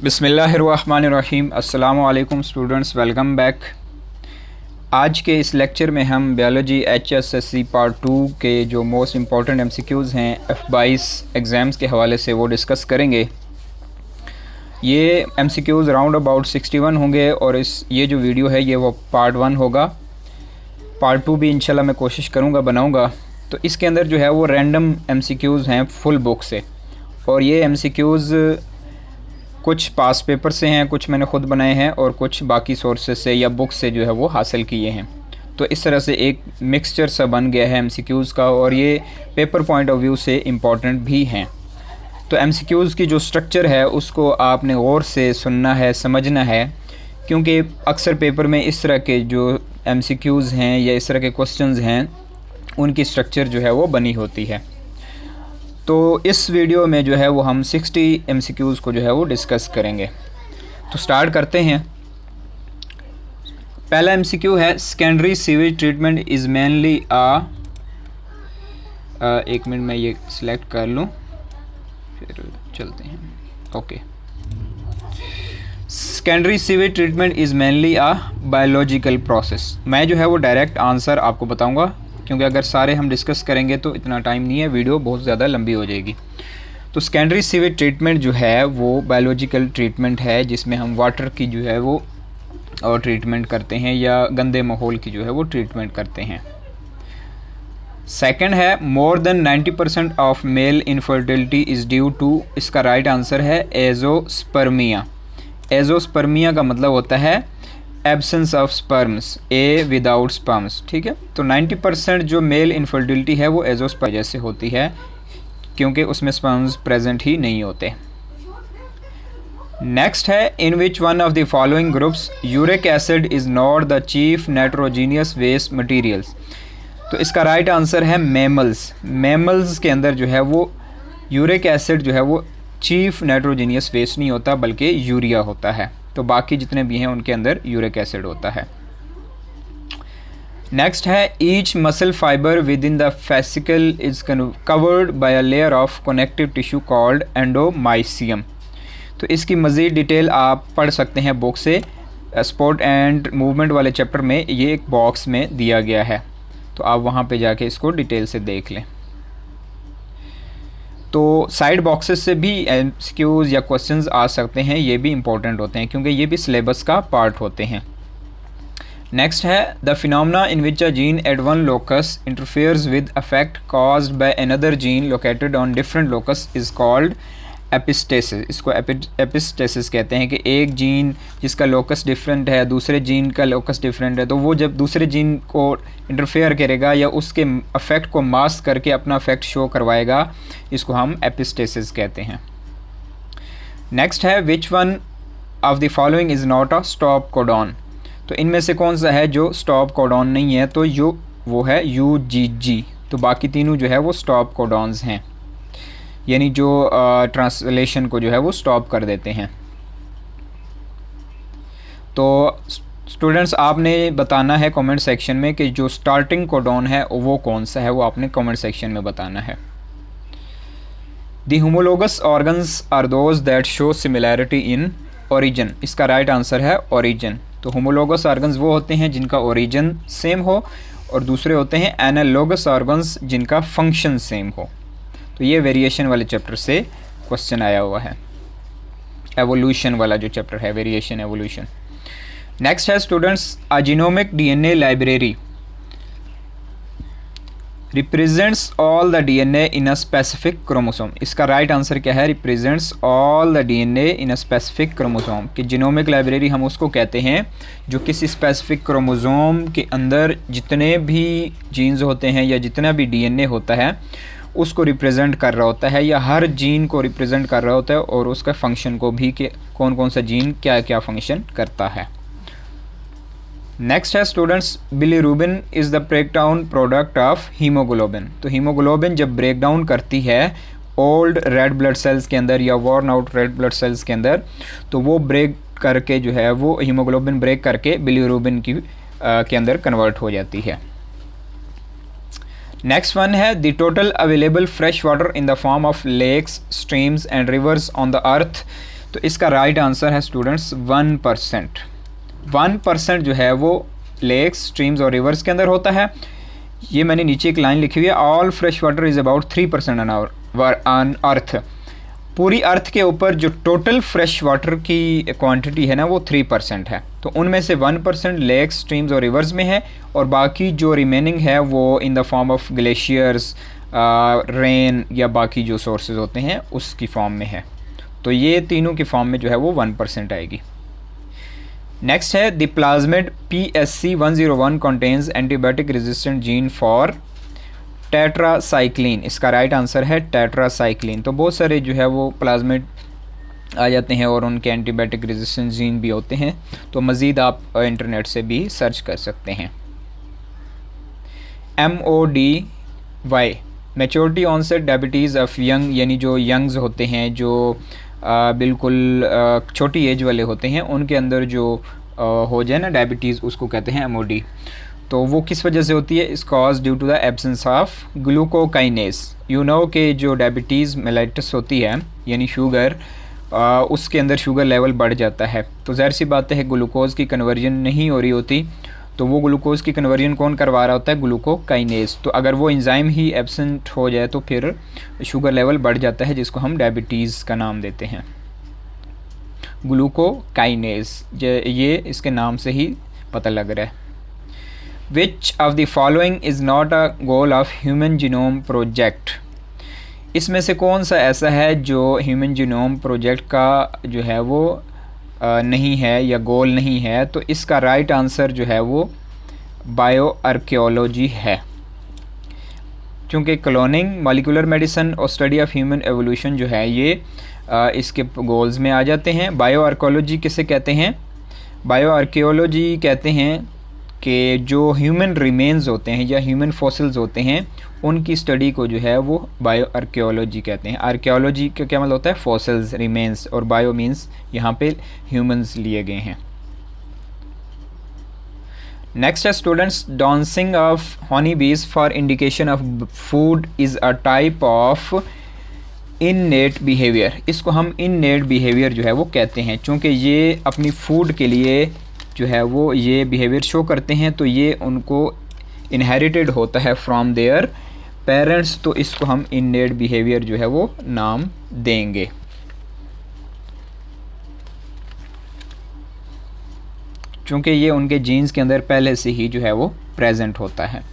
बिस्मिल्लाहिर्रहमानिर्रहीम। अस्सलामु अलैकुम स्टूडेंट्स, वेलकम बैक। आज के इस लेक्चर में हम बायोलॉजी HSSC पार्ट 2 के जो मोस्ट इम्पॉर्टेंट MCQs हैं F22 एग्ज़ाम्स के हवाले से वो डिस्कस करेंगे। ये MCQs राउंड अबाउट 61 होंगे और ये जो वीडियो है ये वो पार्ट 1 होगा। पार्ट 2 भी इंशाल्लाह मैं कोशिश करूँगा बनाऊँगा। तो इसके अंदर जो है वो रैंडम MCQs हैं फुल बुक से, और ये MCQs कुछ पास पेपर से हैं, कुछ मैंने ख़ुद बनाए हैं और कुछ बाकी सोर्सेज से या बुक से जो है वो हासिल किए हैं। तो इस तरह से एक मिक्सचर सा बन गया है MCQs का, और ये पेपर पॉइंट ऑफ व्यू से इम्पॉर्टेंट भी हैं। तो MCQs की जो स्ट्रक्चर है उसको आपने गौर से सुनना है, समझना है, क्योंकि अक्सर पेपर में इस तरह के जो MCQs हैं या इस तरह के क्वेश्चंस हैं उनकी स्ट्रक्चर जो है वो बनी होती है। तो इस वीडियो में जो है वो हम 60 MCQs को जो है वो डिस्कस करेंगे। तो स्टार्ट करते हैं। पहला MCQ है secondary sewage treatment is mainly एक मिनट मैं ये सिलेक्ट कर लूँ फिर चलते हैं। Okay, secondary sewage treatment is mainly biological process. मैं जो है वो डायरेक्ट आंसर आपको बताऊँगा, क्योंकि अगर सारे हम डिस्कस करेंगे तो इतना टाइम नहीं है, वीडियो बहुत ज़्यादा लंबी हो जाएगी। तो सेकेंडरी सीवेज ट्रीटमेंट जो है वो बायोलॉजिकल ट्रीटमेंट है जिसमें हम वाटर की जो है वो और ट्रीटमेंट करते हैं या गंदे माहौल की जो है वो ट्रीटमेंट करते हैं। सेकंड है more than 90% of male infertility is due to, इसका राइट आंसर है एजोस्पर्मिया। एजोस्पर्मिया का मतलब होता है absence of sperms, a without sperms. ठीक है, तो 90% जो मेल इनफर्टिलिटी है वो एजोस्पर्मिया से होती है, क्योंकि उसमें स्पर्म्स प्रेजेंट ही नहीं होते। नेक्स्ट है in which one of the following groups uric acid is not the chief nitrogenous waste materials. तो इसका राइट आंसर है मैमल्स। मैमल्स के अंदर जो है वो यूरिक एसिड जो है वो चीफ नाइट्रोजीनियस वेस्ट नहीं होता, बल्कि यूरिया होता है। तो बाकी जितने भी हैं उनके अंदर यूरिक एसिड होता है। नेक्स्ट है each muscle fibre with in the fascicle is covered by a layer of connective tissue called endomysium. तो इसकी मज़ीद डिटेल आप पढ़ सकते हैं बुक से। स्पोर्ट एंड मूवमेंट वाले चैप्टर में ये एक बॉक्स में दिया गया है, तो आप वहाँ पे जाके इसको डिटेल से देख लें। तो साइड बॉक्सेस से भी MCQs या क्वेश्चंस आ सकते हैं, ये भी इंपॉर्टेंट होते हैं क्योंकि ये भी सिलेबस का पार्ट होते हैं। नेक्स्ट है the phenomena in which a gene at one locus interferes with affect caused by another gene located on different locus is called epistasis. इसको एपिस्टेसिस कहते हैं कि एक जीन जिसका लोकस डिफरेंट है, दूसरे जीन का लोकस डिफरेंट है, तो वो जब दूसरे जीन को इंटरफेयर करेगा या उसके अफेक्ट को मास्क करके अपना अफेक्ट शो करवाएगा, इसको हम एपिस्टेसिस कहते हैं। नेक्स्ट है विच one of the following is not a stop codon. तो इनमें से कौन सा है जो स्टॉप कोडॉन नहीं है, तो वो है UGG। तो बाकी तीनों जो है वो स्टॉप कोडॉन्स हैं, यानी जो ट्रांसलेशन को जो है वो स्टॉप कर देते हैं। तो स्टूडेंट्स आपने बताना है कमेंट सेक्शन में कि जो स्टार्टिंग कोडॉन है वो कौन सा है, वो आपने कमेंट सेक्शन में बताना है। The homologous organs are those that show similarity in origin. इसका राइट आंसर है ओरिजिन। तो होमोलोगस ऑर्गन्स वो होते हैं जिनका ओरिजिन सेम हो, और दूसरे होते हैं एनालोगस ऑर्गन्स जिनका फंक्शन सेम हो। तो ये वेरिएशन वाले चैप्टर से क्वेश्चन आया हुआ है, एवोल्यूशन वाला जो चैप्टर है, वेरिएशन एवोल्यूशन। नेक्स्ट है students a genomic DNA library represents all the DNA in a specific chromosome. इसका राइट आंसर क्या है? Represents all the DNA in a specific chromosome. कि जीनोमिक लाइब्रेरी हम उसको कहते हैं जो किसी स्पेसिफिक क्रोमोसोम के अंदर जितने भी जीन्स होते हैं या जितना भी DNA होता है उसको रिप्रेजेंट कर रहा होता है, या हर जीन को रिप्रेजेंट कर रहा होता है, और उसका फंक्शन को भी कि कौन कौन सा जीन क्या क्या फंक्शन करता है। नेक्स्ट है students bilirubin is the breakdown product of haemoglobin. तो हीमोग्लोबिन जब ब्रेक डाउन करती है ओल्ड रेड ब्लड सेल्स के अंदर या worn out red blood cells के अंदर, तो वो ब्रेक करके जो है वो हीमोग्लोबिन ब्रेक करके बिलीरुबिन के अंदर कन्वर्ट हो जाती है। नेक्स्ट वन है the total available fresh water in the form of lakes, streams and rivers on the earth. तो इसका राइट आंसर है स्टूडेंट्स 1%। 1% जो है वो लेक्स, स्ट्रीम्स और रिवर्स के अंदर होता है। ये मैंने नीचे एक लाइन लिखी हुई है, all fresh water is about 3% on earth. पूरी अर्थ के ऊपर जो टोटल फ्रेश वाटर की क्वांटिटी है ना वो 3% है। तो उनमें से 1% लेक्स, स्ट्रीम्स और रिवर्स में है, और बाकी जो रिमेनिंग है वो इन the form of glaciers, rain या बाकी जो सोर्सेज होते हैं उसकी फॉर्म में है। तो ये तीनों की फॉर्म में जो है वो 1% आएगी। नेक्स्ट है the plasmid PSC101 contains antibiotic resistant gene for tetracycline. इसका राइट आंसर है टेट्रासाइक्लिन। तो बहुत सारे जो है वो प्लाज्मिड आ जाते हैं और उनके एंटीबायोटिक रेजिस्टेंट जीन भी होते हैं। तो मज़ीद आप इंटरनेट से भी सर्च कर सकते हैं। MODY maturity onset diabetes of young, यानी जो यंग्स होते हैं, जो बिल्कुल छोटी एज वाले होते हैं, उनके अंदर जो हो जाए ना डायबिटीज़, उसको कहते हैं MOD। तो वो किस वजह से होती है? Is cause due to the absence of glucokinase. You know कि जो डायबिटीज़ मेलाइटस होती है यानी शुगर, उसके अंदर शुगर लेवल बढ़ जाता है। तो ज़ाहिर सी बात है ग्लूकोज़ की कन्वर्जन नहीं हो रही होती, तो वो ग्लूकोज़ की कन्वर्जन कौन करवा रहा होता है? ग्लूकोकाइनेस। तो अगर वो एंजाइम ही एब्सेंट हो जाए तो फिर शुगर लेवल बढ़ जाता है, जिसको हम डायबिटीज़ का नाम देते हैं, ग्लूकोकाइनेस। ये इसके नाम से ही पता लग रहा है। विच of the following is not a goal of human genome project. इसमें से कौन सा ऐसा है जो ह्यूमन जीनोम प्रोजेक्ट का जो है वो नहीं है या गोल नहीं है? तो इसका राइट आंसर जो है वो बायो आर्कियोलॉजी है। क्योंकि क्लोनिंग, मॉलिक्यूलर मेडिसिन और स्टडी ऑफ ह्यूमन एवोल्यूशन जो है ये इसके गोल्स में आ जाते हैं। बायो आर्कियोलॉजी किसे कहते हैं? बायो आर्कियोलॉजी कहते हैं कि जो ह्यूमन रिमेन्स होते हैं या ह्यूमन फॉसिल्स होते हैं, उनकी स्टडी को जो है वो बायो आर्कियोलॉजी कहते हैं। आर्कियोलॉजी का क्या मतलब होता है? फॉसिल्स, रिमेन्स, और बायो मीन्स यहाँ पे ह्यूमंस लिए गए हैं। नेक्स्ट है स्टूडेंट्स, डांसिंग ऑफ हनी बीज for indication of food is a type of innate behaviour. इसको हम इननेट बिहेवियर जो है वो कहते हैं, क्योंकि ये अपनी फूड के लिए जो है वो ये बिहेवियर शो करते हैं, तो ये उनको इनहेरिटेड होता है फ्रॉम देयर पेरेंट्स। तो इसको हम इननेट बिहेवियर जो है वो नाम देंगे। क्योंकि ये उनके जीन्स के अंदर पहले से ही जो है वो प्रेजेंट होता है।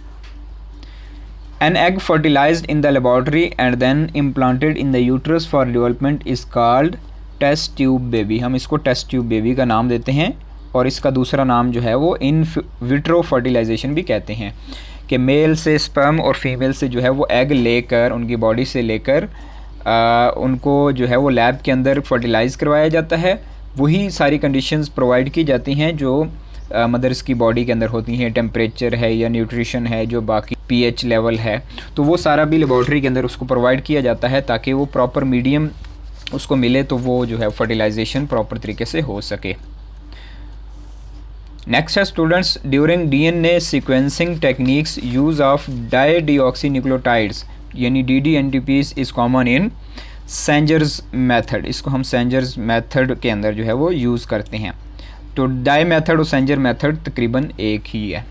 An egg fertilized in the laboratory and then implanted in the uterus for development is called test tube baby। हम इसको test tube baby का नाम देते हैं, और इसका दूसरा नाम जो है वो इन विट्रो फर्टिलाइजेशन भी कहते हैं, कि मेल से स्पर्म और फीमेल से जो है वो एग लेकर, उनकी बॉडी से लेकर उनको जो है वो लैब के अंदर फर्टिलाइज़ करवाया जाता है। वही सारी कंडीशंस प्रोवाइड की जाती हैं जो मदर्स की बॉडी के अंदर होती हैं, टेम्परेचर है या न्यूट्रिशन है, जो बाकी pH लेवल है, तो वो सारा भी लेबॉर्ट्री के अंदर उसको प्रोवाइड किया जाता है ताकि वो प्रॉपर मीडियम उसको मिले, तो वो जो है फर्टिलाइजेशन प्रॉपर तरीके से हो सके। नेक्स्ट है students, during DNA sequencing techniques use of dideoxynucleotides यानी DDNTPs is common in Sanger's method. इसको हम सेंजर्स मेथड के अंदर जो है वो यूज़ करते हैं। तो डाई मेथड और सेंजर मेथड तकरीबन एक ही है।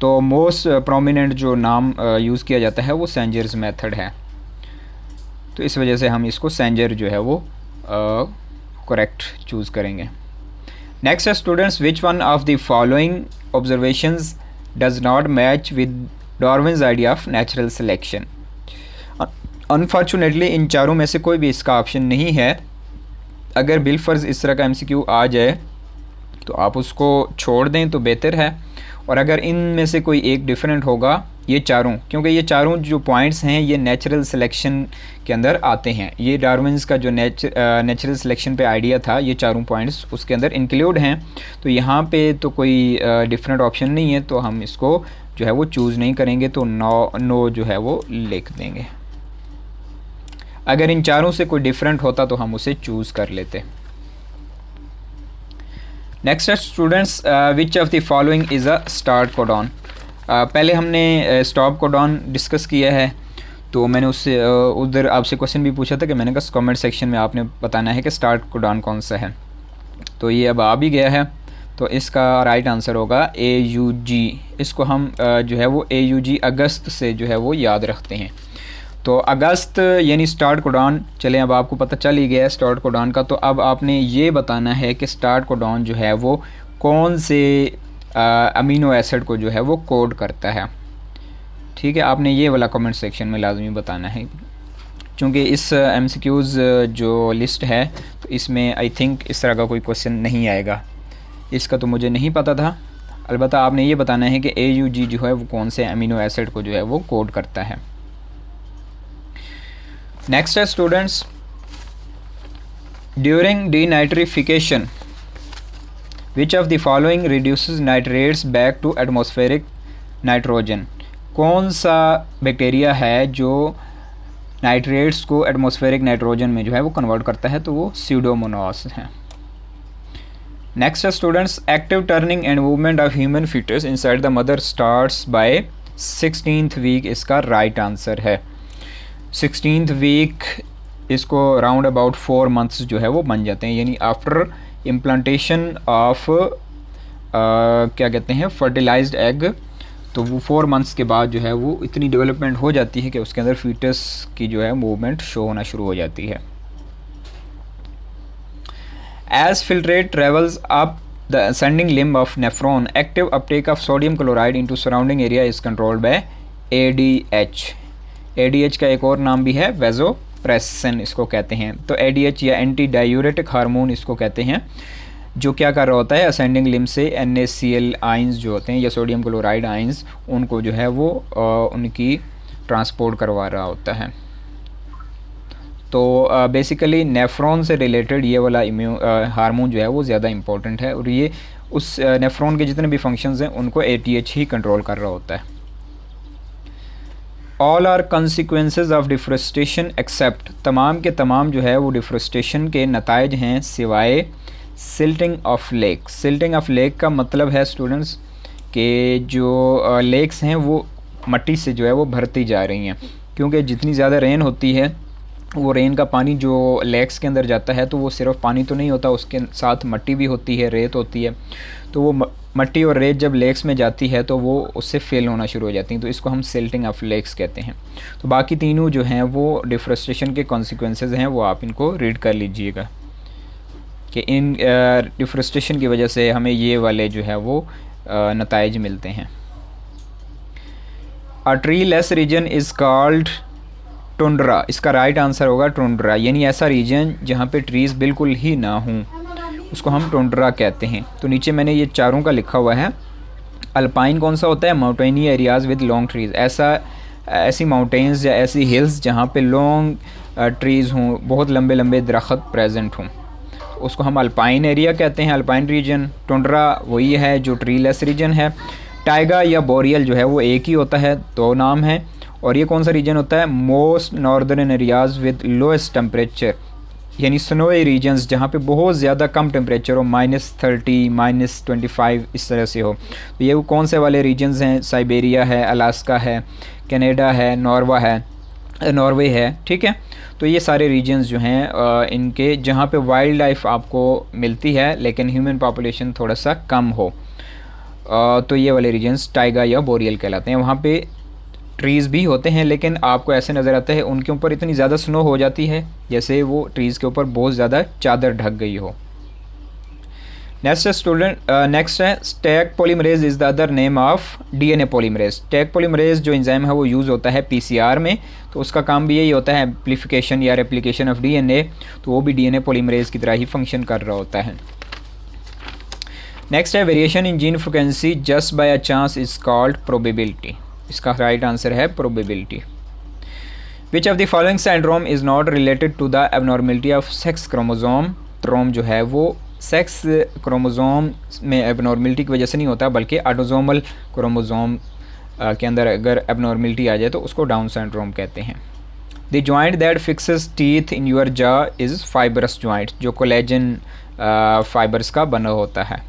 तो मोस्ट प्रोमिनेंट जो नाम यूज़ किया जाता है वो सेंजर्स मेथड है, तो इस वजह से हम इसको सेंजर जो है वो करेक्ट चूज़ करेंगे। नेक्स्ट है students, which one of the following observations does not match with Darwin's idea of natural selection. Unfortunately in चारों में से कोई भी इसका ऑप्शन नहीं है। अगर बिलफर्ज इस तरह का MCQ आ जाए तो आप उसको छोड़ दें तो बेहतर है, और अगर इन में से कोई एक डिफरेंट होगा, ये चारों, क्योंकि ये चारों जो पॉइंट्स हैं ये नेचुरल सिलेक्शन के अंदर आते हैं। ये डार्विन्स का जो नेचुरल सिलेक्शन पे आइडिया था, ये चारों पॉइंट्स उसके अंदर इंक्लूड हैं। तो यहाँ पे तो कोई डिफरेंट ऑप्शन नहीं है, तो हम इसको जो है वो चूज़ नहीं करेंगे, तो नो जो है वो लिख देंगे। अगर इन चारों से कोई डिफरेंट होता तो हम उसे चूज़ कर लेते। नेक्स्ट है students, which of the following is a start codon. पहले हमने स्टॉप कोडॉन डिस्कस किया है, तो मैंने उससे उधर आपसे क्वेश्चन भी पूछा था कि मैंने कहा कमेंट सेक्शन में आपने बताना है कि स्टार्ट कोडान कौन सा है। तो ये अब आ भी गया है, तो इसका राइट आंसर होगा AUG। इसको हम जो है वो AUG अगस्त से जो है वो याद रखते हैं। तो अगस्त यानी स्टार्ट कोडान। चलें, अब आपको पता चल ही गया है स्टार्ट कोडान का, तो अब आपने ये बताना है कि स्टार्ट कोडान जो है वो कौन से अमीनो एसिड को जो है वो कोड करता है। ठीक है, आपने ये वाला कमेंट सेक्शन में लाजमी बताना है, क्योंकि इस MCQs जो लिस्ट है तो इसमें आई थिंक इस तरह का कोई क्वेश्चन नहीं आएगा। इसका तो मुझे नहीं पता था। अलबत्ता आपने ये बताना है कि AUG जो है वो कौन से अमीनो एसिड को जो है वो कोड करता है। नेक्स्ट है students, during denitrification which of the following reduces nitrates back to atmospheric nitrogen. कौन सा बैक्टीरिया है जो नाइट्रेट्स को एटमॉस्फेरिक नाइट्रोजन में जो है वो कन्वर्ट करता है, तो वो स्यूडोमोनास है। नेक्स्ट है students, active turning and movement of human foetus inside the mother starts by 16th week. इसका राइट आंसर है 16th वीक। इसको राउंड अबाउट 4 मंथ्स जो है वो बन जाते हैं, यानी आफ्टर इम्प्लांटेशन ऑफ क्या कहते हैं फर्टिलाइज्ड एग। तो वो 4 मंथ्स के बाद जो है वो इतनी डेवलपमेंट हो जाती है कि उसके अंदर फीटस की जो है मूवमेंट शो होना शुरू हो जाती है। As filtrate travels up the ascending limb of nephron, active uptake of sodium chloride into surrounding area is controlled by ADH। ADH का एक और नाम भी है वेजोप्रेसिन इसको कहते हैं। तो ADH या एंटी डायूरेटिक हार्मोन इसको कहते हैं, जो क्या कर रहा होता है असेंडिंग लिम्ब से NaCl आइंस जो होते हैं या सोडियम क्लोराइड आइंस, उनको जो है वो उनकी ट्रांसपोर्ट करवा रहा होता है। तो बेसिकली नेफ्रॉन से रिलेटेड ये वाला हार्मोन जो है वो ज़्यादा इंपॉर्टेंट है, और ये उस नेफ्रॉन के जितने भी फंक्शंस हैं उनको ATH ही कंट्रोल कर रहा होता है। All are consequences of deforestation except, तमाम के तमाम जो है वो डिफॉरेस्टेशन के नताइज हैं सिवाय silting of lake. Silting of lake का मतलब है स्टूडेंट्स कि जो लेक्स हैं वो मट्टी से जो है वो भरती जा रही हैं, क्योंकि जितनी ज़्यादा रेन होती है वो रेन का पानी जो लेक्स के अंदर जाता है तो वो सिर्फ पानी तो नहीं होता, उसके साथ मट्टी भी होती है, रेत होती है। तो वो मट्टी और रेत जब लेक्स में जाती है तो वो उससे फेल होना शुरू हो जाती हैं, तो इसको हम सिल्टिंग ऑफ लेक्स कहते हैं। तो बाकी तीनों जो हैं वो डिफॉरेस्टेशन के कॉन्सिक्वेंसेस हैं, वो आप इनको रीड कर लीजिएगा कि इन डिफॉरेस्टेशन की वजह से हमें ये वाले जो है वो नताइज मिलते हैं। A tree less region is called tundra. इसका राइट आंसर होगा टुंड्रा, यानी ऐसा रीजन जहाँ पे ट्रीज़ बिल्कुल ही ना हों उसको हम टुंड्रा कहते हैं। तो नीचे मैंने ये चारों का लिखा हुआ है। अल्पाइन कौन सा होता है, माउंटेनी एरियाज़ विद लॉन्ग ट्रीज़, ऐसी माउंटेन्स या ऐसी हिल्स जहाँ पे लॉन्ग ट्रीज़ हों, बहुत लंबे लंबे दरख्त प्रेजेंट हों, उसको हम अल्पाइन एरिया कहते हैं, अल्पाइन रीजन। टुंड्रा वही है जो ट्री लेस रीजन है। टाइगा या बोरियल जो है वो एक ही होता है, 2 नाम है। और ये कौन सा रीजन होता है, most northern areas with lowest temperature, यानी स्नोई रीजन्स जहाँ पे बहुत ज़्यादा कम टेम्परेचर हो, -30 -25 इस तरह से हो। तो ये वो कौन से वाले रीजन्स हैं, साइबेरिया है, अलास्का है, कनाडा है, नॉर्वे है। ठीक है, तो ये सारे रीजन्स जो हैं इनके जहाँ पे वाइल्ड लाइफ आपको मिलती है लेकिन ह्यूमन पॉपुलेशन थोड़ा सा कम हो, तो ये वाले रीजन्स टाइगा या बोरियल कहलाते हैं। वहाँ पे ट्रीज़ भी होते हैं लेकिन आपको ऐसे नज़र आता है उनके ऊपर इतनी ज़्यादा स्नो हो जाती है जैसे वो ट्रीज़ के ऊपर बहुत ज़्यादा चादर ढक गई हो। नेक्स्ट है stack polymerase is the other name of DNA polymerase. Stack polymerase जो एंजाइम है वो यूज़ होता है PCR में, तो उसका काम भी यही होता है एम्प्लीफिकेशन या रेप्लिकेशन ऑफ DNA, तो वो भी DNA पॉलीमरेज की तरह ही फंक्शन कर रहा होता है। नेक्स्ट है variation in gene frequency just by a chance is called probability. इसका राइट आंसर है probability. Which of the following syndrome is not related to the abnormality of sex chromosome. ट्रोम जो है वो सेक्स क्रोमोसोम में abnormality की वजह से नहीं होता, बल्कि ऑटोसोमल क्रोमोसोम के अंदर अगर एबनॉर्मेलिटी आ जाए तो उसको डाउन सिंड्रोम कहते हैं। The joint that fixes teeth in your jaw is fibrous joint, जो कोलेजन फाइबर्स का बना होता है।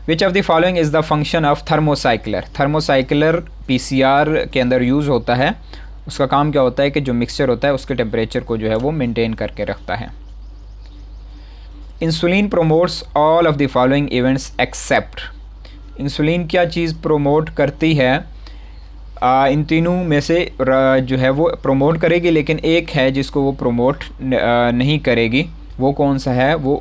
विच of the following is the function of thermocycler. Thermocycler PCR के अंदर यूज़ होता है, उसका काम क्या होता है कि जो मिक्सचर होता है उसके टेम्परेचर को जो है वो मेंटेन करके रखता है। Insulin promotes all of the following events except, insulin क्या चीज़ प्रोमोट करती है, इन तीनों में से जो है वो प्रोमोट करेगी, लेकिन एक है जिसको वो प्रोमोट नहीं करेगी। वो कौन सा है? वो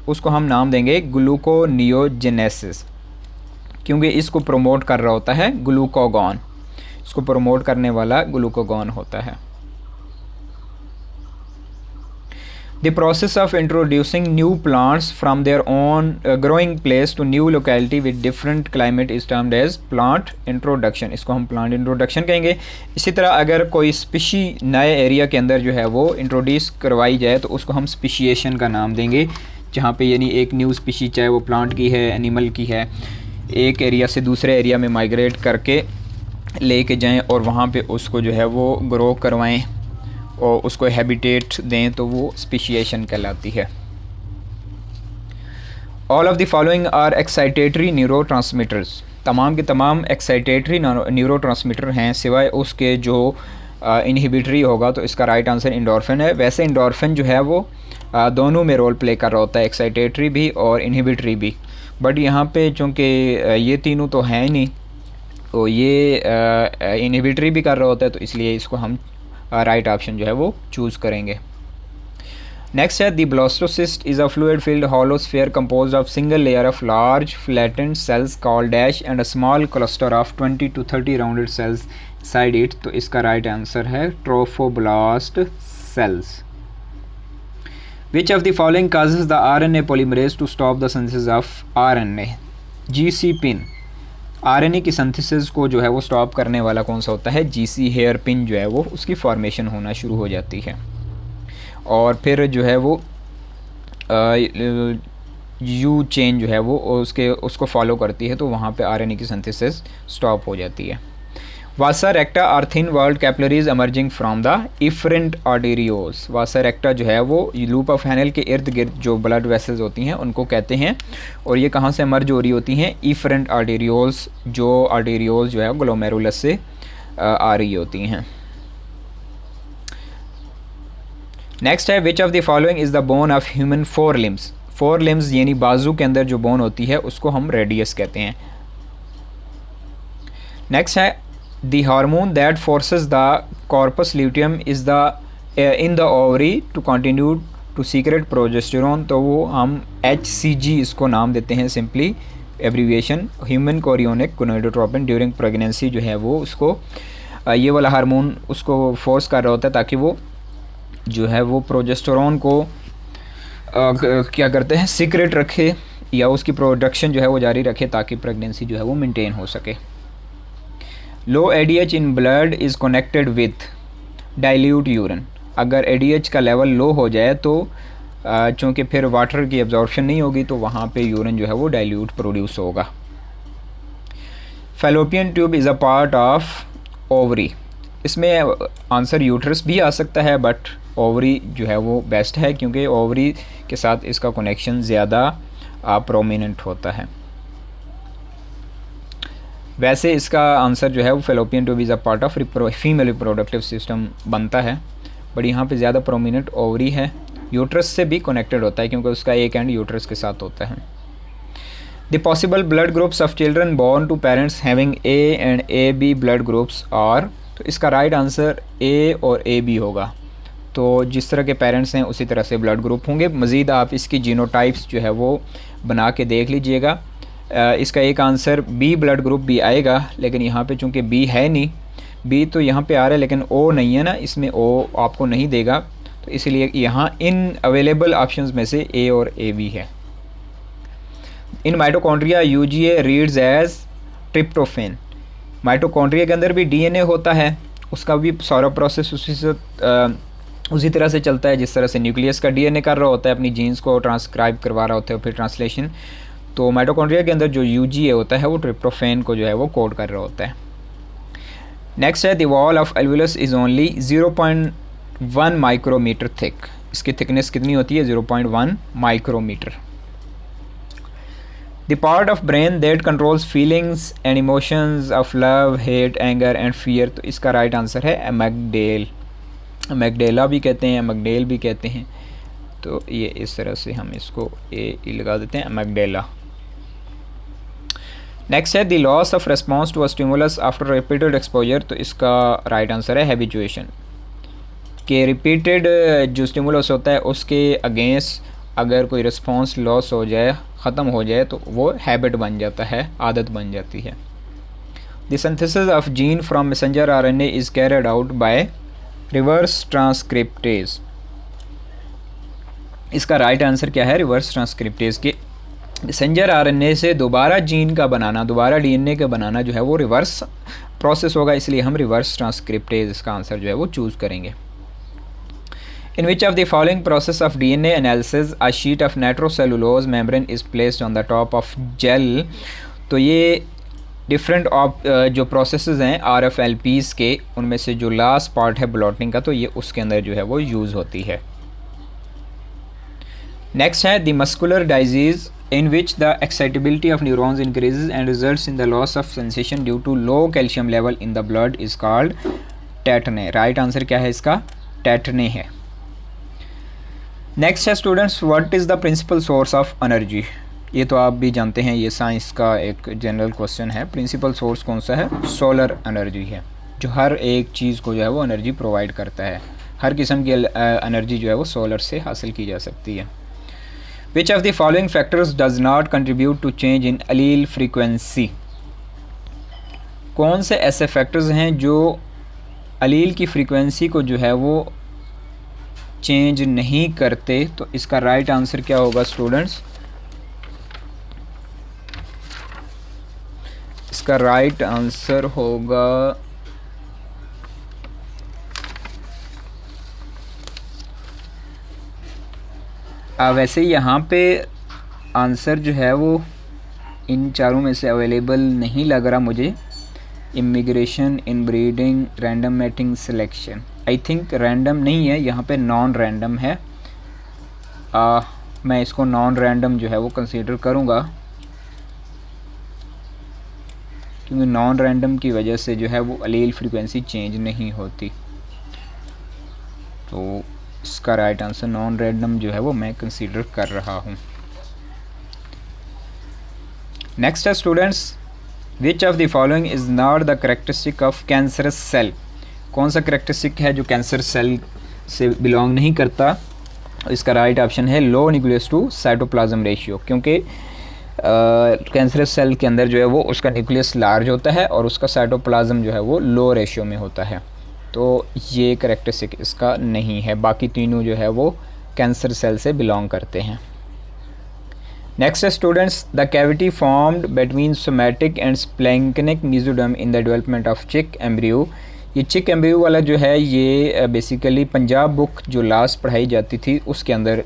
उसको हम नाम देंगे ग्लूकोनियोजेनेसिस, क्योंकि इसको प्रोमोट कर रहा होता है ग्लूकागॉन, इसको प्रोमोट करने वाला ग्लूकागॉन होता है। The process of introducing new plants from their own growing place to new locality with different climate is termed as plant introduction, इसको हम plant introduction कहेंगे। इसी तरह अगर कोई स्पीशी नए एरिया के अंदर जो है वो इंट्रोड्यूस करवाई जाए तो उसको हम स्पीशिएशन का नाम देंगे, जहाँ पे यानी एक न्यू स्पीशी, चाहे वो प्लांट की है, एनिमल की है, एक एरिया से दूसरे एरिया में माइग्रेट करके लेके जाएं और वहाँ पे उसको जो है वो ग्रो करवाएं और उसको हैबिटेट दें, तो वो स्पीशिएशन कहलाती है। All of the following are excitatory neurotransmitters, तमाम के तमाम एक्साइटेटरी न्यूरोट्रांसमीटर हैं सिवाय उसके जो इनहिबिटरी होगा, तो इसका राइट आंसर एंडोर्फिन है। वैसे एंडोर्फिन जो है वो दोनों में रोल प्ले कर रहा होता है, एक्साइटेटरी भी और इनहिबिटरी भी, बट यहाँ पे चूँकि ये तीनों तो हैं नहीं, तो ये इनहिबिटरी भी कर रहा होता है, तो इसलिए इसको हम राइट ऑप्शन जो है वो चूज़ करेंगे। नेक्स्ट है the blastocyst is a fluid filled hollow sphere composed of single layer of large flattened cells called dash and a small cluster of 20 to 30 rounded cells side it, तो इसका right answer है trophoblast cells. Which of the following causes the RNA polymerase to stop the synthesis of RNA? GC pin, RNA की synthesis को जो है वो stop करने वाला कौन सा होता है? GC हेयर पिन जो है वो उसकी फॉर्मेशन होना शुरू हो जाती है और फिर जो है वो U चेन जो है वो उसको फॉलो करती है, तो वहाँ पे RNA की सिंथेसिस स्टॉप हो जाती है। Vasa recta are thin walled capillaries emerging from the efferent arterioles, vasa recta जो है वो लूप ऑफ हैनल के इर्द गिर्द जो ब्लड वेसल्स होती हैं उनको कहते हैं, और ये कहाँ से एमर्ज हो रही होती हैं? इफरेंट आर्टेरियोस, जो आर्टेरियोस जो है ग्लोमेरुलस से आ रही होती हैं। नेक्स्ट है विच of the following is the bone of human four limbs? Four limbs यानी बाजू के अंदर जो बोन होती है उसको हम रेडियस कहते हैं। नेक्स्ट है the hormone that forces the corpus luteum is in the ovary to continue to secrete progesterone, तो वो हम HCG इसको नाम देते हैं, simply abbreviation human chorionic gonadotropin. During pregnancy जो है वो उसको ये वाला हार्मोन उसको फोर्स कर रहा होता है ताकि वो जो है वो प्रोजेस्टेरोन को क्या करते हैं, सीक्रेट रखे या उसकी प्रोडक्शन जो है वो जारी रखे ताकि प्रेगनेंसी जो है वो मेंटेन हो सके। लो ADH in blood is connected with dilute urine, अगर ADH का लेवल लो हो जाए तो चूँकि फिर वाटर की एब्जॉर्प्शन नहीं होगी तो वहाँ पे यूरिन जो है वो डाइल्यूट प्रोड्यूस होगा। Fallopian tube is a part of ovary, इसमें आंसर यूट्रस भी आ सकता है बट ओवरी जो है वो बेस्ट है क्योंकि ओवरी के साथ इसका कनेक्शन ज़्यादा प्रोमिनेंट होता है। वैसे इसका आंसर जो है वो fallopian tube is a part of female reproductive system बनता है, बट यहाँ पे ज़्यादा प्रोमिनेंट ओवरी है, यूट्रस से भी कनेक्टेड होता है क्योंकि उसका एक एंड यूट्रस के साथ होता है। The possible blood groups of children born to parents having A and AB blood groups are, तो इसका राइट आंसर A और AB होगा। तो जिस तरह के पेरेंट्स हैं उसी तरह से ब्लड ग्रुप होंगे। मज़ीद आप इसकी जीनोटाइप्स जो है वो बना के देख लीजिएगा। इसका एक आंसर B ब्लड ग्रुप भी आएगा, लेकिन यहाँ पे चूँकि B है नहीं, B तो यहाँ पे आ रहा है लेकिन O नहीं है ना, इसमें O आपको नहीं देगा, तो इसलिए यहाँ इन अवेलेबल ऑप्शंस में से A और AB है। In mitochondria UGA reads as tryptophan, mitochondria के अंदर भी DNA होता है, उसका भी सारा प्रोसेस उसी तरह से चलता है जिस तरह से न्यूक्लियस का DNA कर रहा होता है, अपनी जीन्स को ट्रांसक्राइब करवा रहा होता है फिर ट्रांसलेशन, तो माइटोकॉन्ड्रिया के अंदर जो UGA होता है वो ट्रिप्टोफेन को जो है वो कोड कर रहा होता है। नेक्स्ट है the wall of alveolus is only 0.1 micrometre thick, इसकी थिकनेस कितनी होती है? 0.1 micrometre. The part of brain that controls feelings and emotions of love, hate, anger and fear. तो इसका राइट आंसर है एमिगडेल। एमिगडेला भी कहते हैं, एमिगडेल भी कहते हैं। तो ये इस तरह से हम इसको ए लगा देते हैं, एमिगडेला। नेक्स्ट है the loss of response to a stimulus after repeated exposure. तो इसका राइट आंसर है हैबिचुएशन, कि रिपीटेड जो स्टिमुलस होता है उसके अगेंस्ट अगर कोई रिस्पॉन्स लॉस हो जाए, ख़त्म हो जाए, तो वो हैबिट बन जाता है, आदत बन जाती है। The synthesis of gene from messenger RNA is carried out by reverse transcriptase. इसका राइट आंसर क्या है? रिवर्स ट्रांसक्रिप्टेज के मैसेंजर आरएनए से दोबारा जीन का बनाना, दोबारा डीएनए का बनाना जो है वो रिवर्स प्रोसेस होगा, इसलिए हम रिवर्स ट्रांसक्रिप्टेज इसका आंसर जो है वो चूज़ करेंगे। In which of the following process of DNA analysis a sheet of nitrocellulose membrane is placed on the top of gel. तो ये डिफरेंट ऑफ जो प्रोसेसेस हैं RFLPs के, उनमें से जो लास्ट पार्ट है ब्लॉटिंग का, तो ये उसके अंदर जो है वो यूज़ होती है। नेक्स्ट है the muscular disease in which the excitability of neurons increases and results in the loss of sensation due to low calcium level in the blood is called tetany। Right answer क्या है इसका? tetany है। Next है students, what is the principal source of energy. ये तो आप भी जानते हैं, ये साइंस का एक जनरल क्वेश्चन है। प्रिंसिपल सोर्स कौन सा है? सोलर एनर्जी है, जो हर एक चीज़ को जो है वो एनर्जी प्रोवाइड करता है। हर किस्म की एनर्जी जो है वो सोलर से हासिल की जा सकती है। Which of the following factors does not contribute to change in allele frequency? कौन से ऐसे फैक्टर्स हैं जो अलील की फ्रीक्वेंसी को जो है वो चेंज नहीं करते? तो इसका राइट आंसर क्या होगा स्टूडेंट्स? इसका राइट आंसर होगा वैसे यहाँ पे आंसर जो है वो इन चारों में से अवेलेबल नहीं लग रहा मुझे। Immigration, inbreeding, random mating, selection. I think random नहीं है, यहाँ पे नॉन रैंडम है। मैं इसको नॉन रैंडम जो है वो कंसीडर करूँगा, क्योंकि नॉन रैंडम की वजह से जो है वो अलील फ्रीक्वेंसी चेंज नहीं होती। तो इसका राइट आंसर नॉन रैंडम जो है वो मैं कंसीडर कर रहा हूँ। नेक्स्ट है students, which of the following is not the characteristic of cancerous cell. कौन सा करेक्टरिस्टिक है जो कैंसर सेल से बिलोंग नहीं करता? इसका राइट ऑप्शन है लो न्यूक्लियस टू साइटोप्लाज्म रेशियो, क्योंकि कैंसरस सेल के अंदर जो है वो उसका न्यूक्लियस लार्ज होता है और उसका साइटोप्लाज्म जो है वो लो रेशियो में होता है। तो ये करेक्टरिस्टिक इसका नहीं है। बाकी तीनों जो है वो कैंसर सेल से बिलोंग करते हैं। नेक्स्ट है students, the cavity formed between somatic and splanchnic mesoderm in the development of chick embryo. ये चिक एम्ब्रियो वाला जो है ये बेसिकली पंजाब बुक जो लास्ट पढ़ाई जाती थी उसके अंदर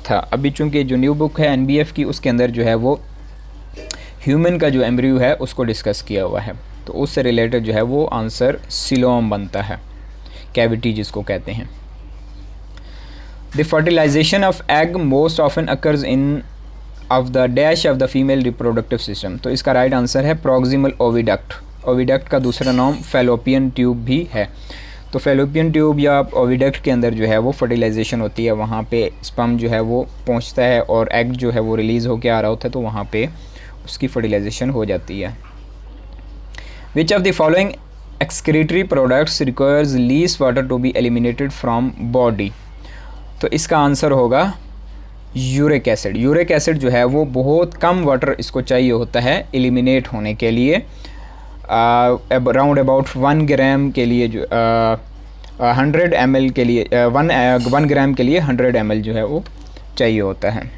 था। अभी चूँकि जो न्यू बुक है NBF की, उसके अंदर जो है वो ह्यूमन का जो एम्ब्रियो है उसको डिस्कस किया हुआ है। तो उससे रिलेटेड जो है वो आंसर सिलोम बनता है, कैविटी जिसको कहते हैं। The fertilisation of egg most often occurs in of the dash of the female reproductive system. तो इसका राइट आंसर है प्रॉक्सिमल ओविडक्ट। ओविडक्ट का दूसरा नाम फैलोपियन ट्यूब भी है। तो फैलोपियन ट्यूब या ओविडक्ट के अंदर जो है वो फर्टिलाइजेशन होती है, वहाँ पे स्पर्म जो है वो पहुँचता है और एग जो है वो रिलीज़ होकर आ रहा होता है, तो वहाँ पे उसकी फर्टिलाइजेशन हो जाती है। Which of the following excretory products requires least water to be eliminated from body? तो इसका आंसर होगा यूरिक एसिड। यूरिक एसिड जो है वो बहुत कम वाटर इसको चाहिए होता है एलिमिनेट होने के लिए। अराउंड अबाउट 1 ग्राम के लिए जो 100 ml के लिए 1 ग्राम के लिए 100 ml जो है वो चाहिए होता है।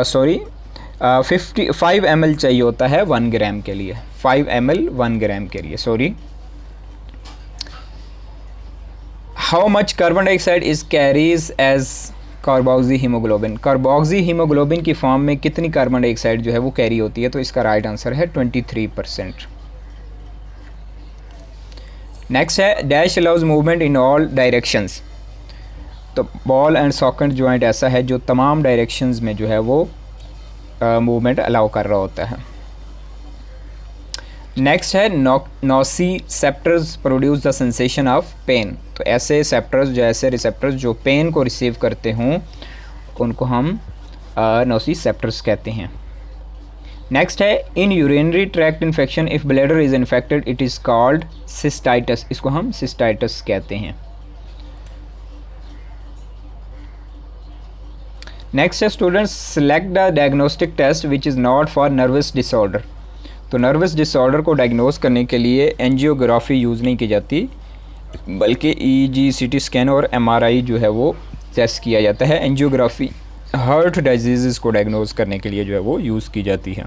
सॉरी 55 ml चाहिए होता है 1 ग्राम के लिए। 5 ml 1 ग्राम के लिए, sorry. How much carbon dioxide is carries as carboxy haemoglobin. Carboxy haemoglobin की फॉर्म में कितनी कार्बन डाइऑक्साइड जो है वो कैरी होती है? तो इसका राइट आंसर है 23%। नेक्स्ट है dash allows movement in all directions. तो बॉल एंड सॉकेट जॉइंट ऐसा है जो तमाम डायरेक्शंस में जो है वो मूवमेंट अलाउ कर रहा होता है। नेक्स्ट है nociceptors produce the sensation of pain. तो ऐसे सेप्टर्स जो ऐसे रिसेप्टर्स जो पेन को रिसीव करते हों उनको हम नोसिसेप्टर्स कहते हैं। नेक्स्ट है in urinary tract infection if bladder is infected it is called cystitis. इसको हम सिस्टाइटिस कहते हैं। नेक्स्ट है students select the diagnostic test which is not for nervous disorder. तो नर्वस डिसऑर्डर को डायग्नोस करने के लिए एंजियोग्राफी यूज़ नहीं की जाती, बल्कि ईजी, सीटी स्कैन और एमआरआई जो है वो टेस्ट किया जाता है। एंजियोग्राफी हार्ट डिजीज़ को डायग्नोस करने के लिए जो है वो यूज़ की जाती है।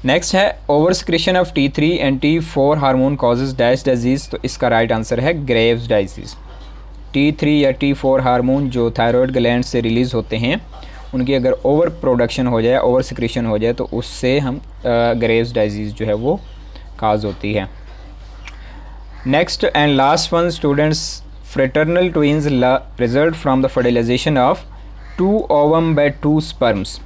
नेक्स्ट है over secretion of T3 and T4 hormone causes dash disease. तो इसका राइट आंसर है ग्रेव्स डिजीज़। T3 या T4 हार्मोन जो थायराइड ग्लैंड से रिलीज़ होते हैं उनकी अगर ओवर प्रोडक्शन हो जाए, ओवर सिक्रेशन हो जाए तो उससे हम ग्रेव्स डिजीज़ जो है वो काज होती है। Next and last one students fraternal twins result from the fertilisation of 2 ovum by 2 sperms.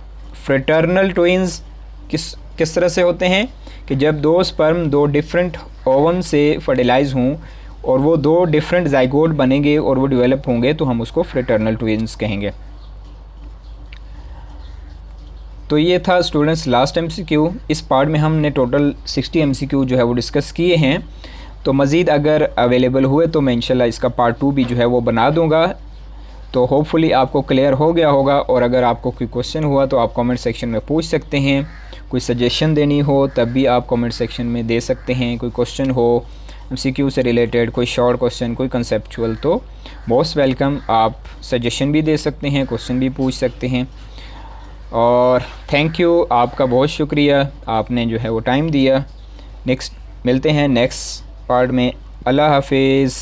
Fraternal twins किस तरह से होते हैं कि जब 2 स्पर्म 2 डिफरेंट ओवम से फर्टिलाइज हों और वो 2 डिफरेंट जाइगोट बनेंगे और वो डेवलप होंगे तो हम उसको फ्रेटर्नल ट्विंस कहेंगे। तो ये था स्टूडेंट्स लास्ट MCQ। इस पार्ट में हमने टोटल 60 MCQ जो है वो डिस्कस किए हैं। तो मज़ीद अगर अवेलेबल हुए तो मैं इंशाल्लाह इसका पार्ट 2 भी जो है वो बना दूंगा। तो होपफुली आपको क्लियर हो गया होगा, और अगर आपको कोई क्वेश्चन हुआ तो आप कमेंट सेक्शन में पूछ सकते हैं। कोई सजेशन देनी हो तब भी आप कमेंट सेक्शन में दे सकते हैं। कोई क्वेश्चन हो MCQ से रिलेटेड, कोई शॉर्ट क्वेश्चन, कोई कंसेप्चुअल, तो मोस्ट वेलकम। आप सजेशन भी दे सकते हैं, क्वेश्चन भी पूछ सकते हैं। और थैंक यू, आपका बहुत शुक्रिया, आपने जो है वो टाइम दिया। नेक्स्ट मिलते हैं नेक्स्ट पार्ट में। अल्लाह हाफिज़।